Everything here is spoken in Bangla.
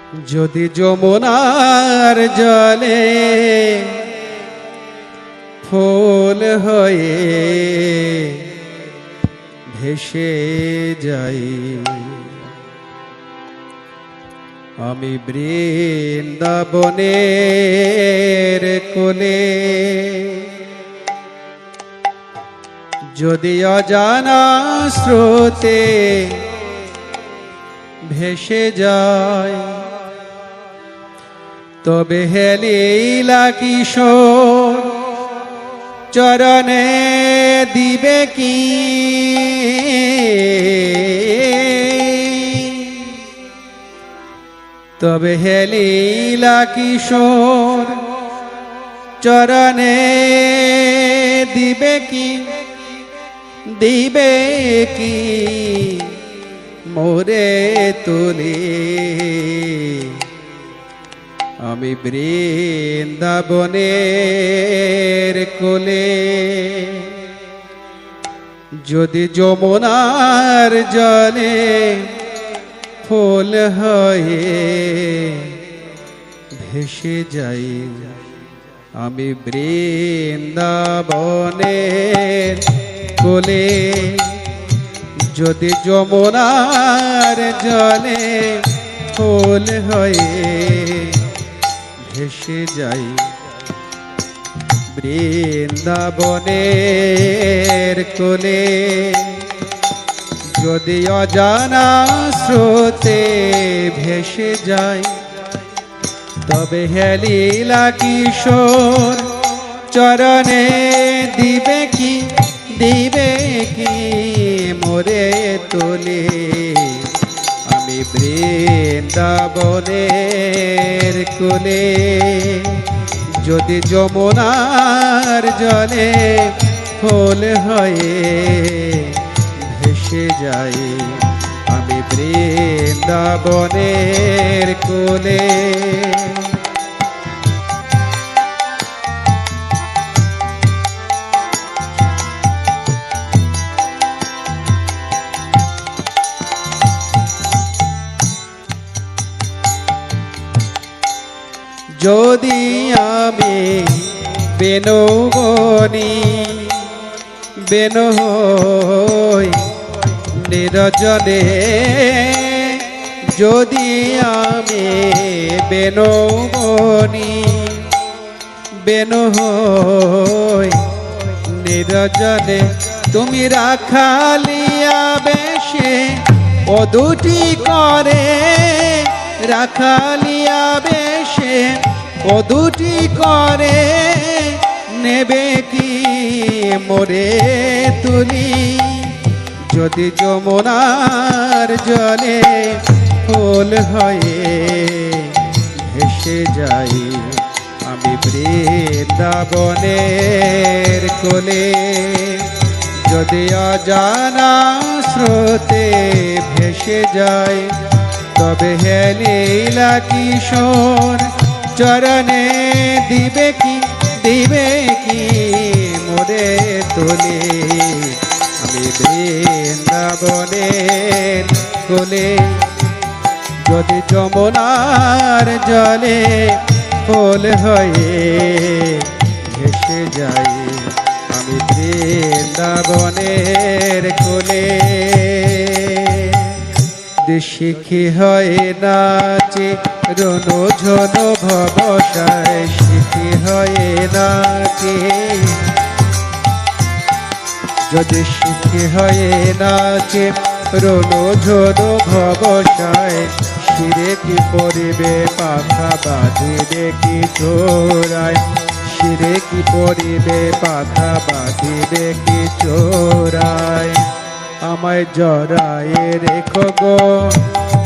যদি যমুনার জলে ফুল হয়ে ভেসে যাই, আমি বৃন্দাবনের কোলে। যদি অজানা স্রোতে ভেসে যায়, তবে হে লীলা কিশোর চরণে দিবে কি তবে হে লীলা কিশোর চরণে দিবে কি মোরে তুলি, আমি বৃন্দাবনের কোলে। যদি যমুনার জলে ফুল হয়ে ভেসে যাই, আমি বৃন্দাবনের কোলে। যদি যমুনার জলে ফুল হয়ে ভেসে যাই, বৃন্দাবনের কোলে। যদি অজানা স্রোতে ভেসে যায়, তবে হে লীলা কিশোর চরণে দিবে কি মোরে তোলে, আমি বৃন্দাবনের কোলে। যদি যমুনার জলে ফুল হয়ে ভেসে যাই, আমি বৃন্দাবনের কোলে। যদি আমি বেনৌবনি বেনু হই নিরজনে, যদি আমি বেনৌবনি বেনু হই নিরজনে, তুমি রাখালিয়া বেশে ও দুটি করে, রাখালিয়া বেশে ও দুটি করে নেবে কি মোরে তুলি। যদি যমুনার জলে ফুল হয়ে ভেসে যাই, আমি বৃন্দাবনের কোলে। যদি অজানা স্রোতে ভেসে যায়, তবে হে লীলা কিশোর চরণে দিবে কি মোরে তোলে, আমি বৃন্দাবনের কোলে। যদি যমুনার জলে ফুল হয়ে ভেসে যাই, আমি বৃন্দাবনের কোলে। শিখি হয়ে নাচে রনো ঝনো ভবসায়, শিখি হয়ে নাচে। যদি শিখি হয়ে নাচে রনো ঝনো ভবসায়, শিরে কি পরিবে পাখা বাঁধিবে কি চোরায়, শিরে কি পরিবে পাখা বাঁধিবে কি চোরায়। আমায় জড়ায়ে রেখো গো